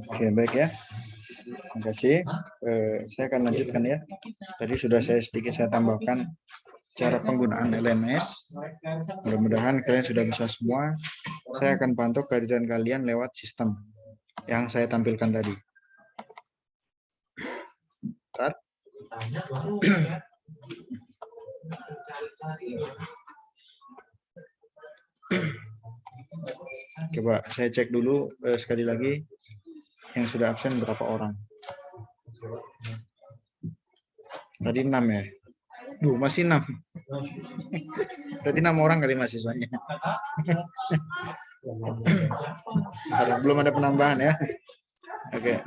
Oke, baik ya. Terima kasih. Saya akan lanjutkan ya. Tadi sudah saya tambahkan cara penggunaan LMS. Mudah-mudahan kalian sudah bisa semua. Saya akan pantau kehadiran kalian lewat sistem yang saya tampilkan tadi. Bentar. Coba saya cek dulu sekali lagi yang sudah absen berapa orang. Tadi 6 ya. Duh, masih 6. Berarti 6 orang kali mahasiswanya. Belum ada penambahan ya. Oke.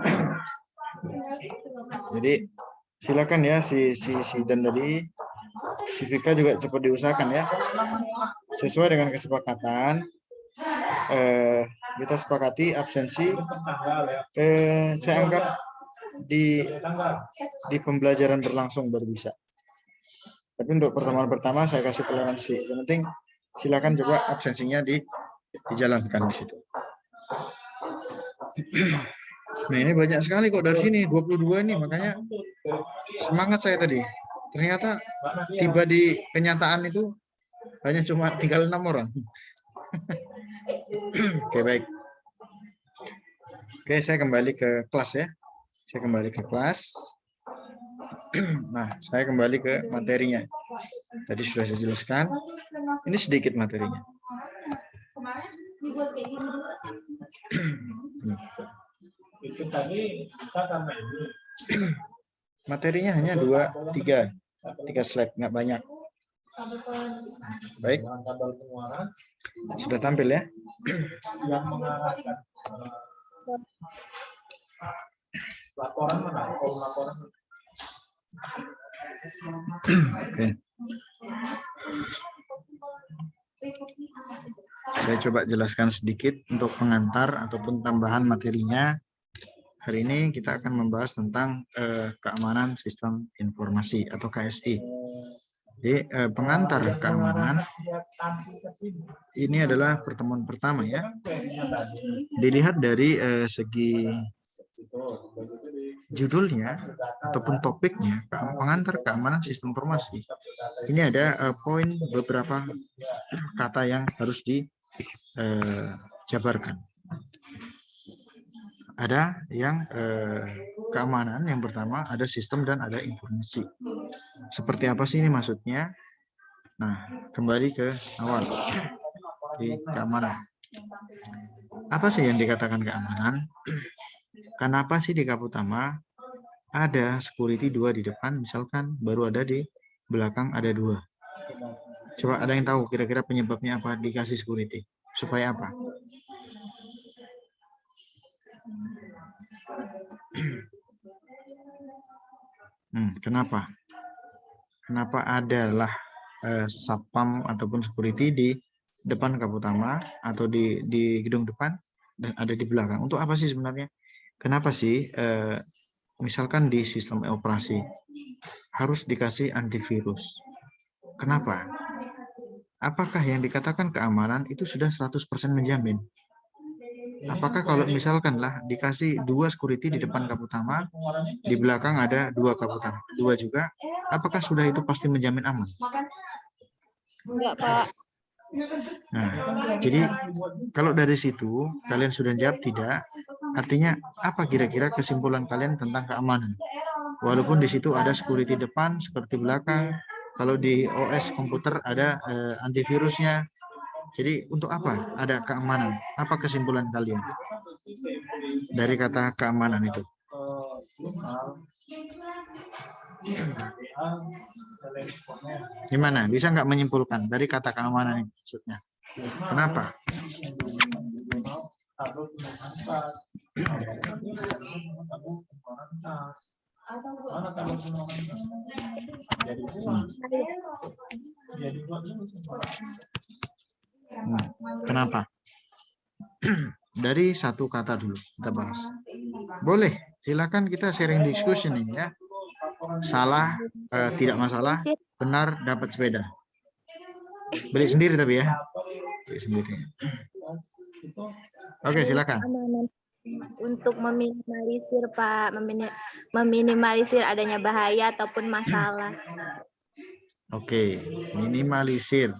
Jadi silakan ya si dan tadi si Vika juga cepat diusahakan ya. Sesuai dengan kesepakatan kita sepakati absensi saya anggap di pembelajaran berlangsung baru bisa. Tapi untuk pertemuan pertama saya kasih toleransi. Yang penting silakan coba absensinya dijalankan di situ. Nah, ini banyak sekali kok dari sini 22 ini, makanya semangat saya tadi. Ternyata tiba di kenyataan itu hanya cuma tinggal 6 orang. Oke, baik. Oke, saya kembali ke kelas ya. Saya kembali ke kelas. Nah, saya kembali ke materinya. Tadi sudah saya jelaskan. Ini sedikit materinya. Itu tadi bisa karena ini. Materinya hanya 3 slide, nggak banyak. Baik. Sudah tampil ya? Yang mengarahkan laporan mana? Laporan. Oke. Saya coba jelaskan sedikit untuk pengantar ataupun tambahan materinya. Hari ini kita akan membahas tentang keamanan sistem informasi atau KSI. Jadi pengantar keamanan ini adalah pertemuan pertama ya. Dilihat dari segi judulnya ataupun topiknya, pengantar keamanan sistem informasi. Ini ada poin beberapa kata yang harus dijabarkan. Ada yang keamanan, yang pertama ada sistem dan ada informasi. Seperti apa sih ini maksudnya? Nah, kembali ke awal di keamanan. Apa sih yang dikatakan keamanan? Kenapa sih di Kap Utama ada security 2 di depan, misalkan baru ada di belakang ada 2? Coba ada yang tahu kira-kira penyebabnya apa dikasih security? Supaya apa? Kenapa? Kenapa adalah satpam ataupun security di depan Kap Utama atau di gedung depan dan ada di belakang? Untuk apa sih sebenarnya? Kenapa sih misalkan di sistem operasi harus dikasih antivirus? Kenapa? Apakah yang dikatakan keamanan itu sudah 100% menjamin? Apakah kalau misalkan lah dikasih 2 security di depan Kap Utama, di belakang ada 2 Kap Utama, 2 juga, apakah sudah itu pasti menjamin aman? Enggak, Pak. Nah, jadi kalau dari situ kalian sudah jawab tidak, artinya apa kira-kira kesimpulan kalian tentang keamanan? Walaupun di situ ada security depan, security belakang, kalau di OS komputer ada antivirusnya. Jadi untuk apa ada keamanan? Apa kesimpulan kalian dari kata keamanan itu? Gimana? Bisa nggak menyimpulkan dari kata keamanan itu maksudnya? Kenapa? Kenapa? Dari satu kata dulu kita bahas. Boleh, silakan kita sharing discussion ini ya. Salah, tidak masalah, benar dapat sepeda. Beli sendiri tapi ya. Beli sendiri. Oke, silakan. Untuk meminimalisir, Pak, meminimalisir adanya bahaya ataupun masalah. Oke, minimalisir.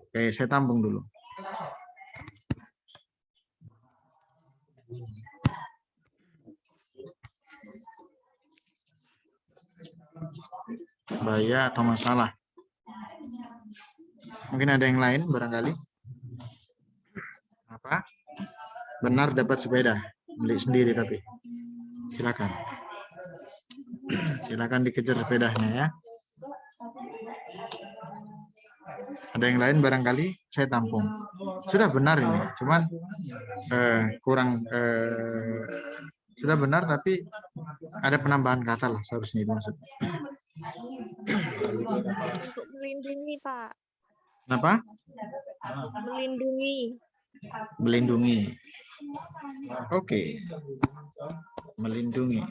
Oke, saya tampung dulu. Bahaya atau masalah. Mungkin ada yang lain barangkali. Apa? Benar dapat sepeda, beli sendiri tapi. Silakan. Silakan dikejar sepedanya ya. Ada yang lain barangkali saya tampung. Sudah benar ini, cuman kurang sudah benar tapi ada penambahan kata lah seharusnya itu maksudnya. Untuk melindungi, Pak. Kenapa? Melindungi. Melindungi. Oke. Melindungi.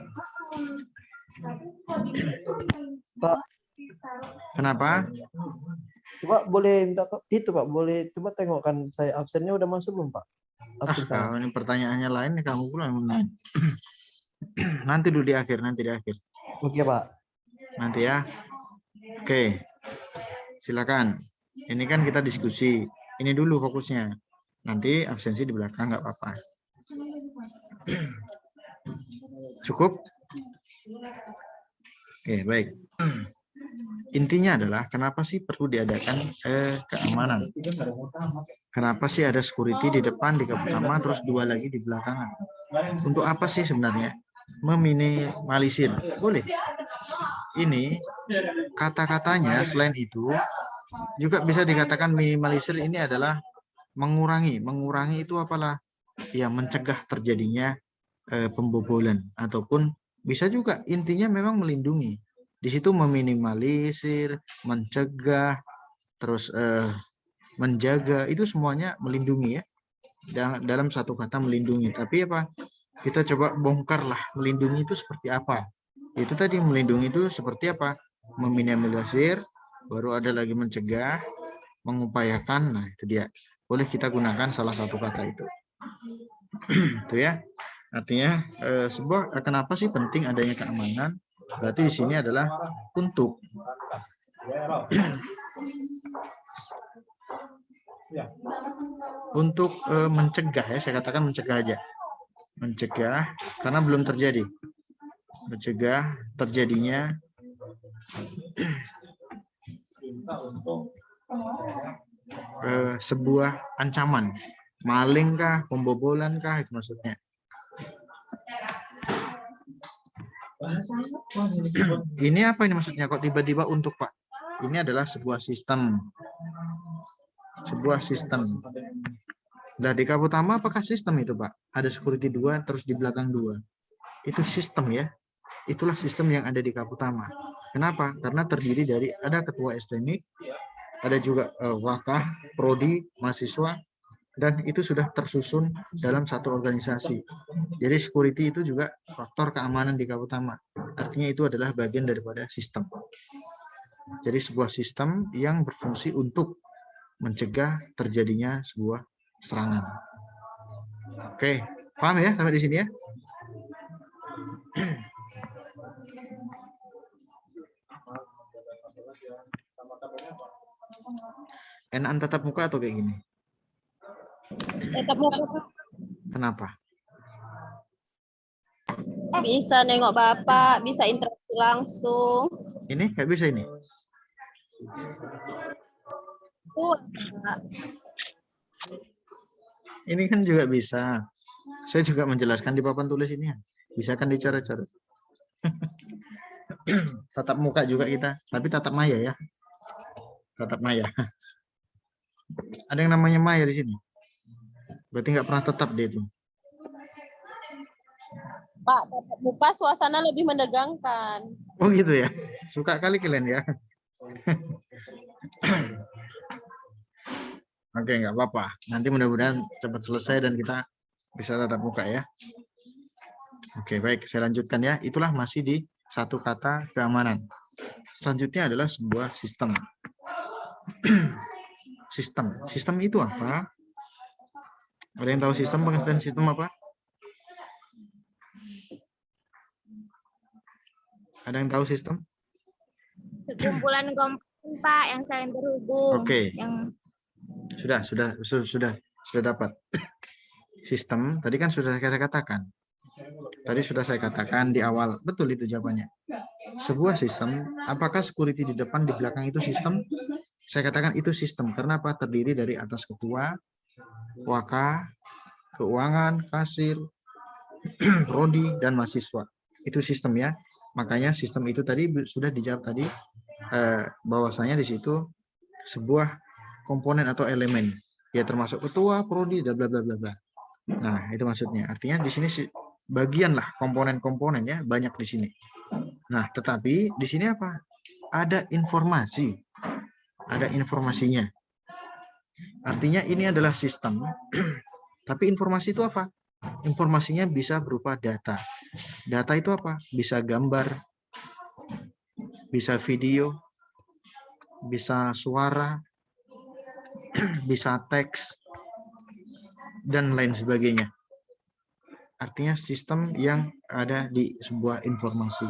Pak, Kenapa? coba boleh minta itu Pak, boleh coba tengokkan saya absennya udah masuk belum Pak? Absen saya. Kalau ini pertanyaannya lain nih kamu pula yang lain. Nanti dulu di akhir, nanti di akhir. Oke Pak. Nanti ya. Oke. Silakan. Ini kan kita diskusi. Ini dulu fokusnya. Nanti absensi di belakang nggak apa-apa. Cukup? Oke, baik. Intinya adalah kenapa sih perlu diadakan keamanan? Kenapa sih ada security di depan, di kap utama, terus 2 lagi di belakangan? Untuk apa sih sebenarnya? Meminimalisir. Boleh. Ini kata-katanya selain itu juga bisa dikatakan minimalisir ini adalah mengurangi. Mengurangi itu apalah? Ya, mencegah terjadinya pembobolan ataupun bisa juga intinya memang melindungi. Di situ meminimalisir, mencegah, terus menjaga, itu semuanya melindungi ya. Dalam satu kata melindungi. Tapi apa? Kita coba bongkarlah melindungi itu seperti apa. Itu tadi melindungi itu seperti apa? Meminimalisir, baru ada lagi mencegah, mengupayakan. Nah, itu dia. Boleh kita gunakan salah satu kata itu. Itu ya. Artinya kenapa sih penting adanya keamanan? Berarti di sini adalah untuk mencegah ya, saya katakan mencegah aja. Mencegah karena belum terjadi. Mencegah terjadinya sebuah ancaman, maling kah, pembobolan kah, itu maksudnya. Ini apa ini maksudnya kok tiba-tiba untuk Pak? Ini adalah sebuah sistem. Sebuah sistem. Nah, di kap utama apakah sistem itu Pak? Ada security 2 terus di belakang 2. Itu sistem ya. Itulah sistem yang ada di kap utama. Kenapa? Karena terdiri dari ada ketua STMIK, ada juga wakah, prodi, mahasiswa, dan itu sudah tersusun dalam satu organisasi. Jadi security itu juga faktor keamanan di kap utama. Artinya itu adalah bagian daripada sistem. Jadi sebuah sistem yang berfungsi untuk mencegah terjadinya sebuah serangan. Oke, paham ya sampai di sini ya? Enakan tatap muka atau kayak gini? Tetap muka. Kenapa? Bisa nengok Bapak, bisa interaksi langsung. Ini nggak bisa ini? Ini kan juga bisa. Saya juga menjelaskan di papan tulis ini. Bisa kan dicoret-coret. Tatap muka juga kita, tapi tatap maya ya. Tatap maya. Ada yang namanya maya di sini. Berarti nggak pernah tetap dia itu. Pak, tatap muka suasana lebih menegangkan. Oh gitu ya. Suka kali kalian ya. Oke, nggak apa-apa. Nanti mudah-mudahan cepat selesai dan kita bisa tatap muka ya. Oke, baik. Saya lanjutkan ya. Itulah masih di satu kata keamanan. Selanjutnya adalah sebuah sistem. Sistem. Sistem itu apa? Ada yang tahu sistem, pengertian sistem apa? Ada yang tahu sistem? Sekumpulan komponen Pak yang saling terhubung. Oke. Yang Sudah dapat. Sistem tadi kan sudah saya katakan. Tadi sudah saya katakan di awal, betul itu jawabannya. Sebuah sistem, apakah security di depan, di belakang itu sistem? Saya katakan itu sistem. Karena apa? Terdiri dari atas ketua, waka, keuangan, kasir, prodi, dan mahasiswa. Itu sistem ya. Makanya sistem itu tadi sudah dijawab tadi, bahwasanya di situ sebuah komponen atau elemen. Ya termasuk ketua, prodi, bla bla bla bla bla. Nah, itu maksudnya. Artinya di sini bagian lah komponen-komponen ya, banyak di sini. Nah, tetapi di sini apa? Ada informasi. Ada informasinya. Artinya ini adalah sistem. Tapi informasi itu apa? Informasinya bisa berupa data. Data itu apa? Bisa gambar, bisa video, bisa suara, bisa teks, dan lain sebagainya. Artinya sistem yang ada di sebuah informasi.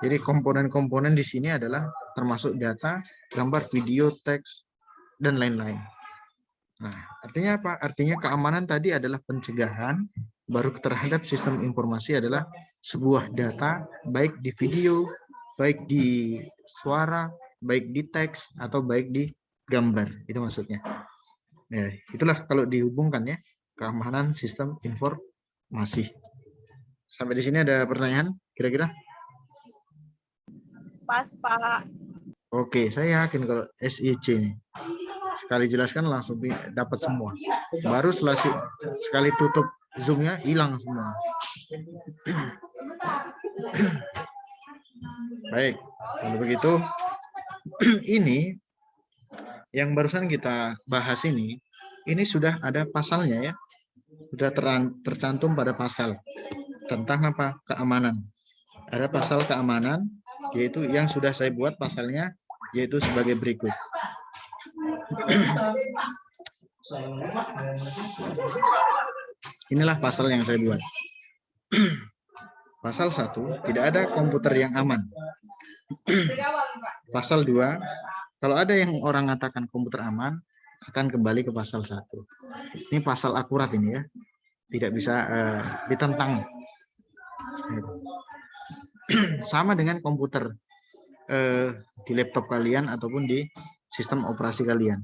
Jadi komponen-komponen di sini adalah termasuk data, gambar, video, teks, dan lain-lain. Nah, artinya apa? Artinya keamanan tadi adalah pencegahan, baru terhadap sistem informasi adalah sebuah data, baik di video, baik di suara, baik di teks, atau baik di gambar. Itu maksudnya. Ya, itulah kalau dihubungkan ya, keamanan sistem informasi. Sampai di sini ada pertanyaan kira-kira? pas Pak. Oke, saya yakin kalau SIC nih. Sekali jelaskan langsung dapat semua. Baru sekali tutup Zoom-nya hilang semua. Baik, kalau begitu ini yang barusan kita bahas ini sudah ada pasalnya ya. Sudah tercantum pada pasal tentang apa? Keamanan. Ada pasal keamanan, yaitu yang sudah saya buat pasalnya, yaitu sebagai berikut. Inilah pasal yang saya buat. Pasal 1, tidak ada komputer yang aman. Pasal 2, kalau ada yang orang mengatakan komputer aman, akan kembali ke pasal 1. Ini pasal akurat ini ya. Tidak bisa ditentang. Sama dengan komputer di laptop kalian ataupun di sistem operasi kalian.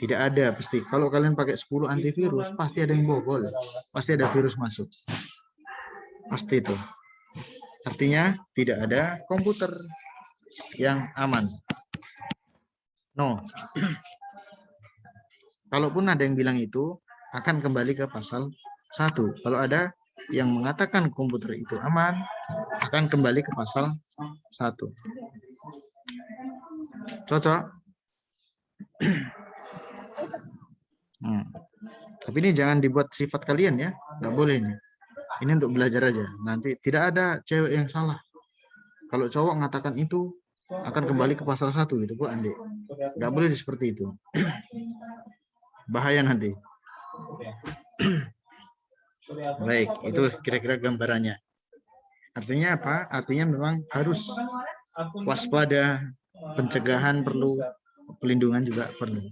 Tidak ada pasti. Kalau kalian pakai 10 antivirus, pasti ada yang bobol. Pasti ada virus masuk. Pasti itu. Artinya tidak ada komputer yang aman. No. Kalaupun ada yang bilang itu, akan kembali ke pasal 1. Kalau ada yang mengatakan komputer itu aman, akan kembali ke pasal 1. Cocok? Tapi ini jangan dibuat sifat kalian ya. Nggak boleh ini. Ini untuk belajar aja. Nanti tidak ada cewek yang salah. Kalau cowok mengatakan itu, akan kembali ke pasal 1 gitu pula Andi. Nggak boleh seperti itu. Bahaya nanti. Baik, itu kira-kira gambarannya. Artinya apa? Artinya memang harus waspada, pencegahan perlu, pelindungan juga perlu.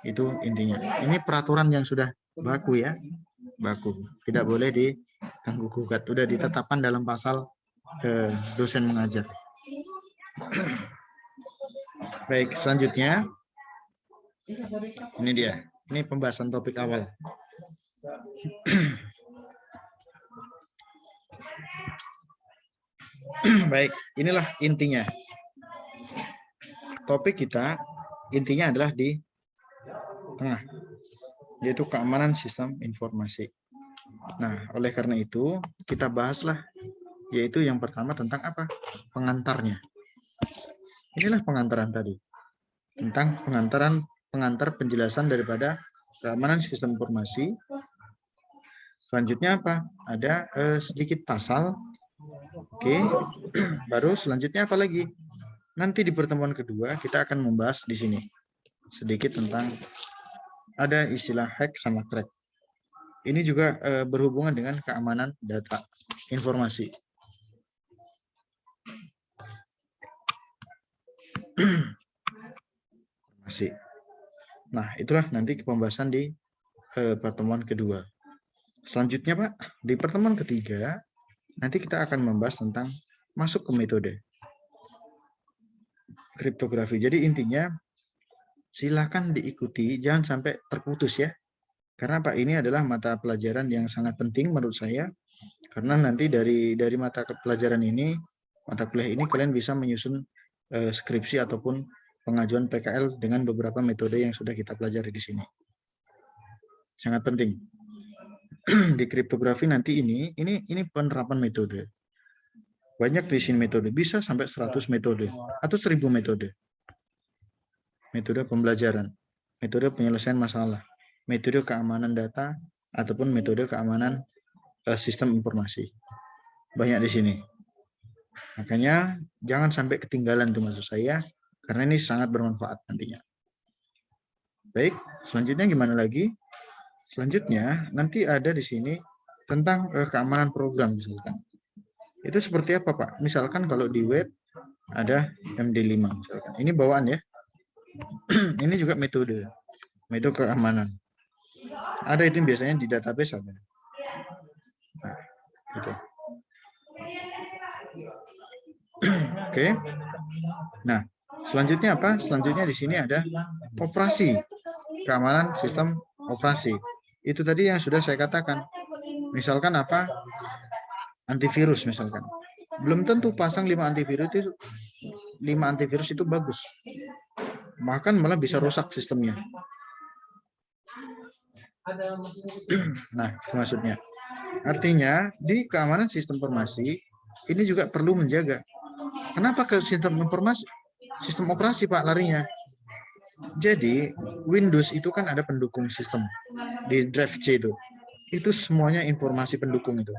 Itu intinya. Ini peraturan yang sudah baku ya. Baku. Tidak boleh diganggu-gugat. Sudah ditetapkan dalam pasal dosen mengajar. Baik, selanjutnya. Ini dia. Ini pembahasan topik awal. Baik, inilah intinya. Topik kita intinya adalah di tengah, yaitu keamanan sistem informasi. Nah, oleh karena itu kita bahaslah, yaitu yang pertama tentang apa? Pengantarnya. Inilah pengantaran tadi. Tentang pengantar penjelasan daripada keamanan sistem informasi. Selanjutnya apa? Ada sedikit pasal. Oke. Baru selanjutnya apa lagi? Nanti di pertemuan kedua kita akan membahas di sini sedikit tentang ada istilah hack sama crack. Ini juga berhubungan dengan keamanan data informasi. Masih. Nah, itulah nanti pembahasan di pertemuan kedua. Selanjutnya, Pak, di pertemuan ketiga, nanti kita akan membahas tentang masuk ke metode kriptografi. Jadi intinya, silakan diikuti, jangan sampai terputus ya. Karena Pak, ini adalah mata pelajaran yang sangat penting menurut saya. Karena nanti dari mata pelajaran ini, mata kuliah ini, kalian bisa menyusun skripsi ataupun pengajuan PKL dengan beberapa metode yang sudah kita pelajari di sini. Sangat penting. Di kriptografi nanti ini penerapan metode. Banyak di sini metode, bisa sampai 100 metode atau 1000 metode. Metode pembelajaran, metode penyelesaian masalah, metode keamanan data ataupun metode keamanan sistem informasi. Banyak di sini. Makanya jangan sampai ketinggalan tuh maksud saya, karena ini sangat bermanfaat nantinya. Baik, selanjutnya gimana lagi? Selanjutnya nanti ada di sini tentang keamanan program misalkan. Itu seperti apa, Pak? Misalkan kalau di web ada MD5 misalkan. Ini bawaan ya. Ini juga metode keamanan. Ada itu biasanya di database ada. Nah, itu. Oke. Nah, selanjutnya apa? Selanjutnya di sini ada operasi, keamanan sistem operasi. Itu tadi yang sudah saya katakan. Misalkan apa? Antivirus misalkan. Belum tentu pasang 5 antivirus itu bagus. Bahkan malah bisa rusak sistemnya. Nah, itu maksudnya. Artinya, di keamanan sistem informasi, ini juga perlu menjaga. Kenapa ke sistem informasi? Sistem operasi, Pak, larinya. Jadi, Windows itu kan ada pendukung sistem. Di drive C itu. Itu semuanya informasi pendukung itu.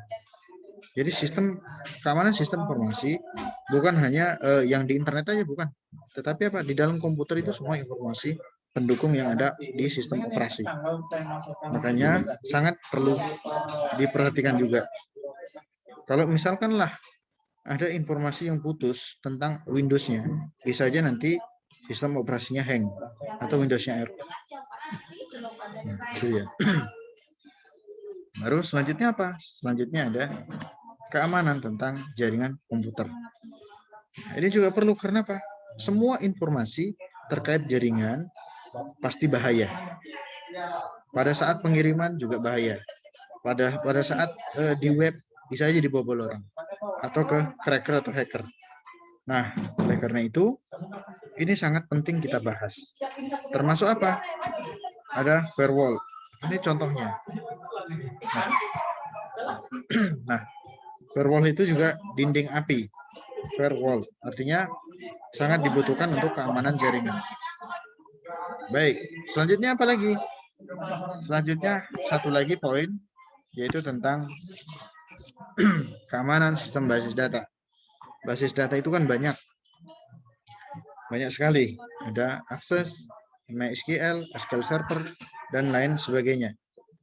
Jadi keamanan sistem informasi bukan hanya yang di internet aja, bukan. Tetapi apa? Di dalam komputer itu semua informasi pendukung yang ada di sistem operasi. Makanya sangat perlu diperhatikan juga. Kalau misalkan lah ada informasi yang putus tentang Windows-nya, bisa aja nanti sistem operasinya hang atau Windows-nya error. Nah, itu ya. Baru selanjutnya apa? Selanjutnya ada keamanan tentang jaringan komputer. Ini juga perlu karena apa? Semua informasi terkait jaringan pasti bahaya. Pada saat pengiriman juga bahaya. Pada saat di web bisa aja dibobol orang atau ke cracker atau hacker. Nah, oleh karena itu ini sangat penting kita bahas. Termasuk apa? Ada firewall. Ini contohnya. Nah, firewall itu juga dinding api. Firewall artinya sangat dibutuhkan untuk keamanan jaringan. Baik, selanjutnya apa lagi? Selanjutnya satu lagi poin, yaitu tentang keamanan sistem basis data. Basis data itu kan banyak sekali. Ada Access, MySQL, SQL Server, dan lain sebagainya.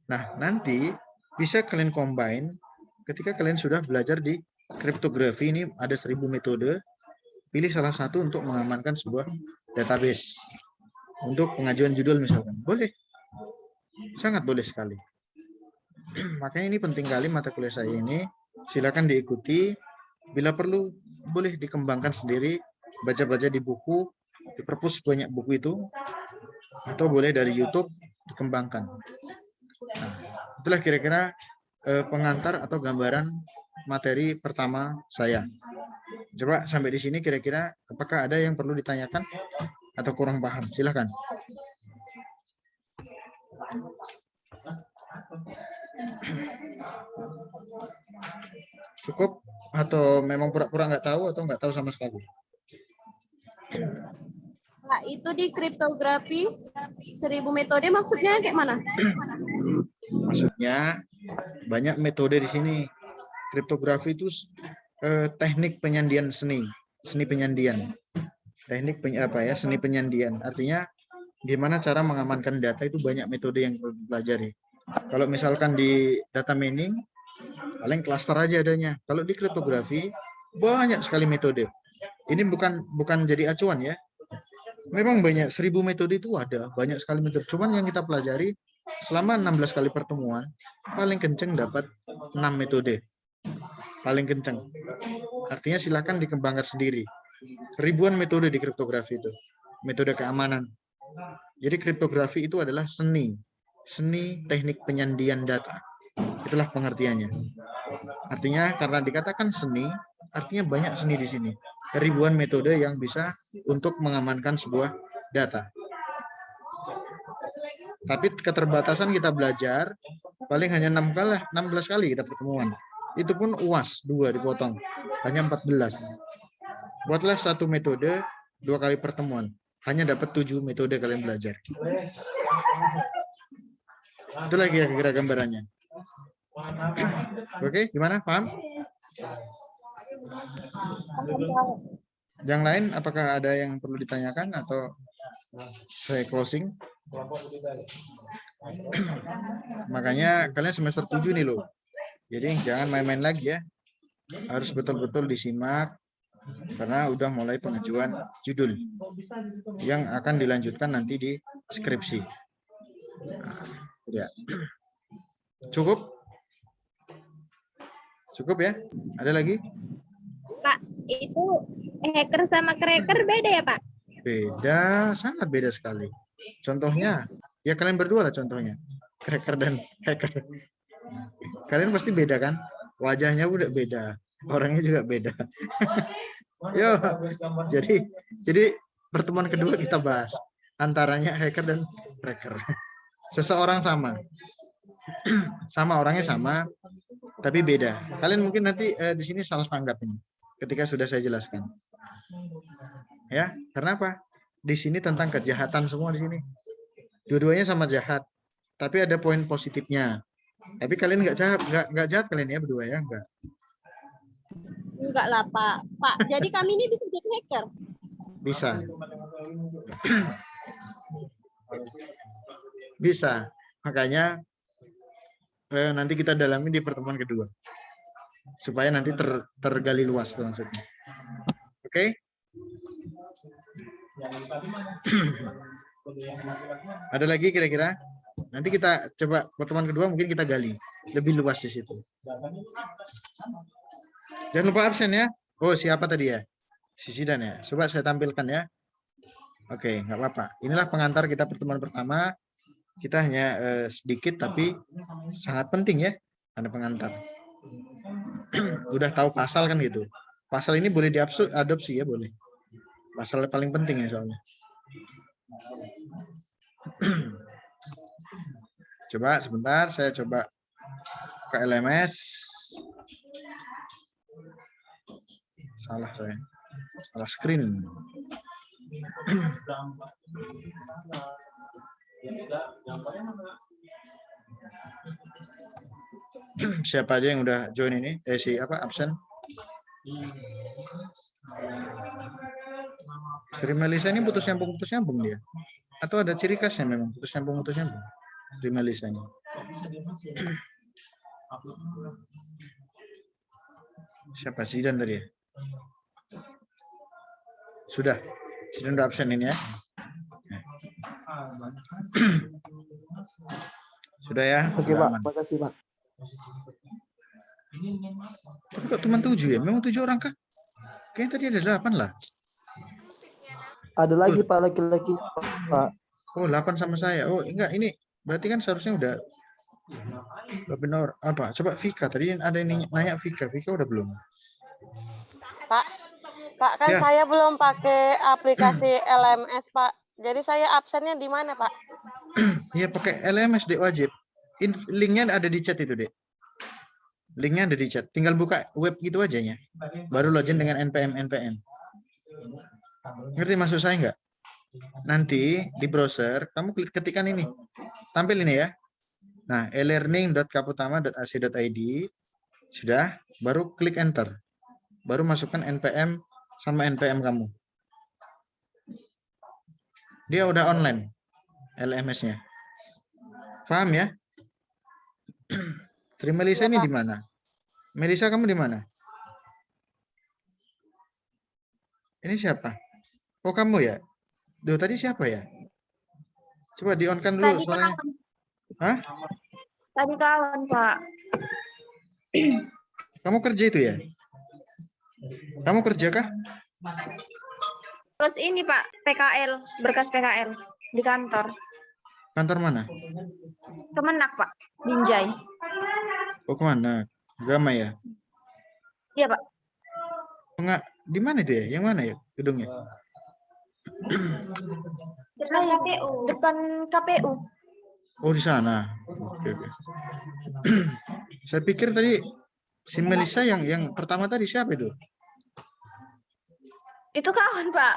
Nah, nanti bisa kalian combine ketika kalian sudah belajar di kriptografi. Ini ada 1000 metode. Pilih salah satu untuk mengamankan sebuah database. Untuk pengajuan judul misalkan. Boleh. Sangat boleh sekali. Makanya ini penting kali mata kuliah saya ini. Silakan diikuti. Bila perlu, boleh dikembangkan sendiri. Baca-baca di buku. Di perpus banyak buku itu. Atau boleh dari YouTube dikembangkan. Nah, itulah kira-kira pengantar atau gambaran materi pertama saya. Coba sampai di sini kira-kira apakah ada yang perlu ditanyakan atau kurang paham? Silakan. Cukup atau memang pura-pura nggak tahu atau nggak tahu sama sekali? Nah, itu di kriptografi 1000 metode maksudnya kayak mana? Maksudnya banyak metode di sini. Kriptografi itu teknik penyandian seni penyandian. Teknik seni penyandian. Artinya gimana cara mengamankan data itu banyak metode yang perlu dipelajari. Kalau misalkan di data mining paling cluster aja adanya. Kalau di kriptografi Banyak sekali metode. Ini bukan jadi acuan ya. Memang banyak, 1000 metode itu ada, banyak sekali metode. Cuman yang kita pelajari selama 16 kali pertemuan, paling kenceng dapat 6 metode. Paling kenceng. Artinya silakan dikembangkan sendiri. Ribuan metode di kriptografi itu. Metode keamanan. Jadi kriptografi itu adalah seni teknik penyandian data. Itulah pengertiannya. Artinya karena dikatakan seni, artinya banyak seni di sini. Ribuan metode yang bisa untuk mengamankan sebuah data. Tapi keterbatasan kita belajar paling hanya 16 kali kita pertemuan. Itu pun UAS 2 dipotong, hanya 14. Buatlah satu metode 2 kali pertemuan, hanya dapat 7 metode kalian belajar. Itu lagi kira-kira gambarannya. Oke, gimana? Paham? Yang lain, apakah ada yang perlu ditanyakan atau saya closing? Makanya kalian semester 7 nih loh. Jadi jangan main-main lagi ya. Harus betul-betul disimak karena udah mulai pengajuan judul yang akan dilanjutkan nanti di skripsi. Ya. Cukup? Cukup ya? Ada lagi? Pak, itu hacker sama cracker beda ya, Pak? Beda, sangat beda sekali. Contohnya, ya kalian berdua lah contohnya. Cracker dan hacker. Kalian pasti beda kan? Wajahnya udah beda. Orangnya juga beda. Yo, jadi pertemuan kedua kita bahas antaranya hacker dan cracker. Seseorang sama. Sama orangnya sama, tapi beda. Kalian mungkin nanti di sini salah tanggap ini ketika sudah saya jelaskan. Ya, karena apa? Di sini tentang kejahatan semua di sini. Dua-duanya sama jahat, tapi ada poin positifnya. Tapi kalian nggak jahat kalian ya berdua ya, enggak. Enggak lah, Pak. Pak, jadi kami ini bisa jadi hacker? Bisa. Bisa. Makanya nanti kita dalami di pertemuan kedua. Supaya nanti tergali luas tuh maksudnya. Oke? Ada lagi kira-kira? Nanti kita coba pertemuan kedua mungkin kita gali lebih luas di situ. Jangan lupa absen ya. Oh, siapa tadi ya? Si Sidan ya. Coba saya tampilkan ya. Oke, nggak apa-apa. Inilah pengantar kita pertemuan pertama. Kita hanya sedikit tapi sangat penting ya. Ada pengantar. Udah tahu pasal kan gitu. Pasal ini boleh diadopsi ya, boleh. Pasal paling penting ini soalnya. Coba sebentar, saya coba ke LMS. Salah saya. Salah screen. Siapa aja yang udah join ini? Absen? Sri Melisa ini putus nyambung dia. Atau ada ciri khasnya memang putus nyambung. Sri Melisa ini. Siapa Sidan tadi ya? Sudah. Sidan udah absen ini ya. Sudah ya. Oke, Pak. Makasih, Pak. Tapi kok cuma 7 ya? Memang 7 orang kah? Kayaknya tadi ada 8 lah. Ada lagi Pak laki-lakinya, Pak. Oh, 8 sama saya. Oh, enggak, ini berarti kan seharusnya udah benar apa? Coba Vika tadi ada yang nanya Vika udah belum? Pak kan Ya. saya belum pakai aplikasi LMS, Pak. Jadi saya absennya di mana, Pak? Iya, pakai LMS Dek, wajib. Linknya ada di chat itu, Dek. Linknya ada di chat. Tinggal buka web gitu aja ya. Baru login dengan npm. Ngerti maksud saya enggak? Nanti di browser kamu ketikkan ini. Tampil ini ya. Nah, elearning.kaputama.ac.id. Sudah, baru klik enter. Baru masukkan npm sama npm kamu. Dia udah online LMS-nya. Paham ya? Sri Melisa ini di mana? Melisa, kamu di mana? Ini siapa? Oh, kamu ya? Duh, tadi siapa ya? Coba di-on-kan dulu Tadi suaranya. kawan, Hah? tadi kawan, Pak. Kamu kerja itu ya? Kamu kerja kah? Terus ini Pak, PKL, berkas PKL di kantor. Kantor mana? Kemenak Pak, Binjai. Oh, kemana? Agama ya? Iya Pak. Enggak, di mana itu ya? Yang mana ya gedungnya? Depan KPU. Depan KPU. Oh, di sana. Oke, oke. Saya pikir tadi si Melisa yang pertama tadi siapa itu? Itu kawan Pak.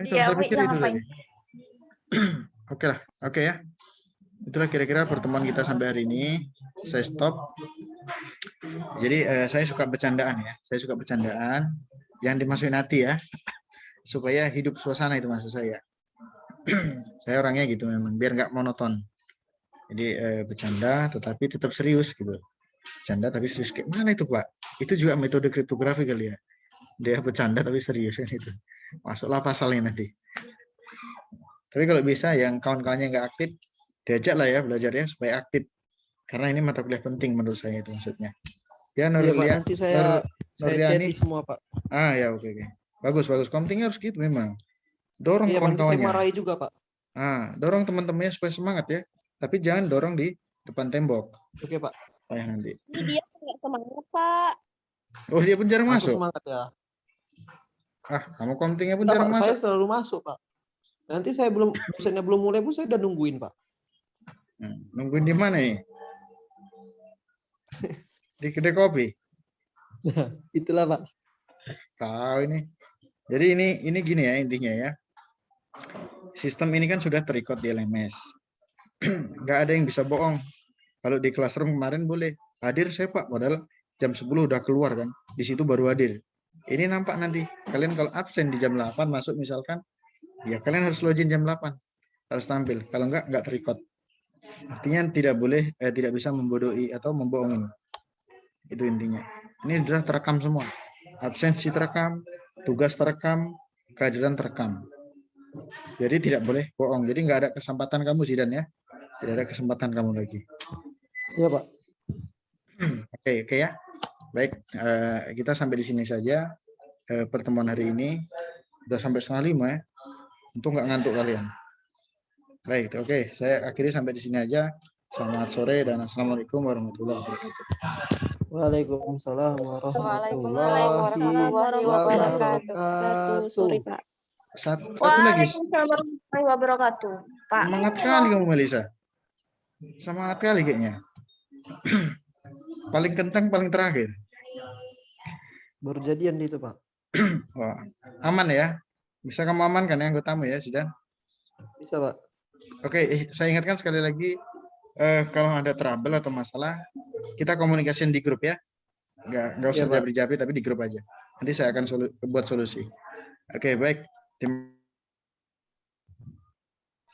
Itu Iya, saya pikir yang itu ngapain? tadi. Oke lah, oke ya. Itulah kira-kira pertemuan kita sampai hari ini. Saya stop. Jadi saya suka bercandaan ya. Saya suka bercandaan. Jangan dimasukin hati ya. Supaya hidup suasana itu maksud saya. Saya orangnya gitu memang, biar nggak monoton. Jadi bercanda tetapi tetap serius gitu. Bercanda tapi serius. Kayak mana itu Pak? Itu juga metode kriptografi kali ya. Dia bercanda tapi serius kan itu. Masuklah pasalnya nanti. Tapi kalau bisa yang kawan-kawannya nggak aktif, diajak lah ya belajarnya supaya aktif. Karena ini mata kuliah penting menurut saya itu maksudnya. Ya Iya Pak, Nurlia, nanti saya Nurliani. chat semua Pak. Ah ya oke oke. Bagus bagus. Komtingnya harus gitu memang. Dorong Iya, nanti saya kawan-kawannya. marahi juga Pak. Dorong teman-temannya supaya semangat ya. Tapi jangan dorong di depan tembok. Oke Pak, Supaya nanti. Ini dia nggak semangat Pak. Oh dia pun jarang aku masuk. semangat ya. Kamu komtingnya pun Enggak, jarang Pak, saya masuk. selalu masuk Pak. Nanti saya dosennya belum mulai pun saya udah nungguin Pak. Nungguin di mana nih? Di kedai kopi. Itulah Pak. Tahu ini. Jadi ini gini ya intinya ya. Sistem ini kan sudah terrecord di LMS. Nggak ada yang bisa bohong. Kalau di classroom kemarin boleh hadir saya Pak, padahal jam 10 udah keluar kan. Di situ baru hadir. Ini nampak nanti. Kalian kalau absen di jam 8 masuk misalkan, ya kalian harus login jam 8. Harus tampil. Kalau nggak terrecord. Artinya tidak boleh, tidak bisa membodohi atau membohongin. Itu intinya. Ini sudah terekam semua. Absensi terekam, tugas terekam, kehadiran terekam. Jadi tidak boleh bohong. Jadi nggak ada kesempatan kamu Zidan ya. Tidak ada kesempatan kamu lagi. Iya Pak. Oke ya. Baik, kita sampai di sini saja pertemuan hari ini. Sudah sampai 4:30 ya. Untuk nggak ngantuk kalian. Baik, oke. Saya akhiri sampai di sini aja. Selamat sore dan assalamualaikum warahmatullahi wabarakatuh. Waalaikumsalam Waalaikumsalam warahmatullahi wabarakatuh. Sorry Pak. Satu lagi. Waalaikumsalam warahmatullahi wabarakatuh. Pak. Semangat kali kamu Melisa. Semangat kali kayaknya. Paling kentang paling terakhir. Baru jadian itu Pak. Wah, aman ya. Bisa kamu amankan ya anggotamu ya, Zidan. Bisa Pak. Oke, saya ingatkan sekali lagi kalau ada trouble atau masalah, kita komunikasiin di grup ya. Nggak usah Iya, Pak. jabri-jabri, tapi di grup aja. Nanti saya akan buat solusi. Oke, baik.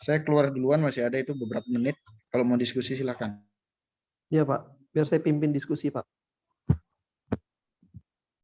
Saya keluar duluan, masih ada itu beberapa menit. Kalau mau diskusi silakan. Iya Pak. Biar saya pimpin diskusi Pak.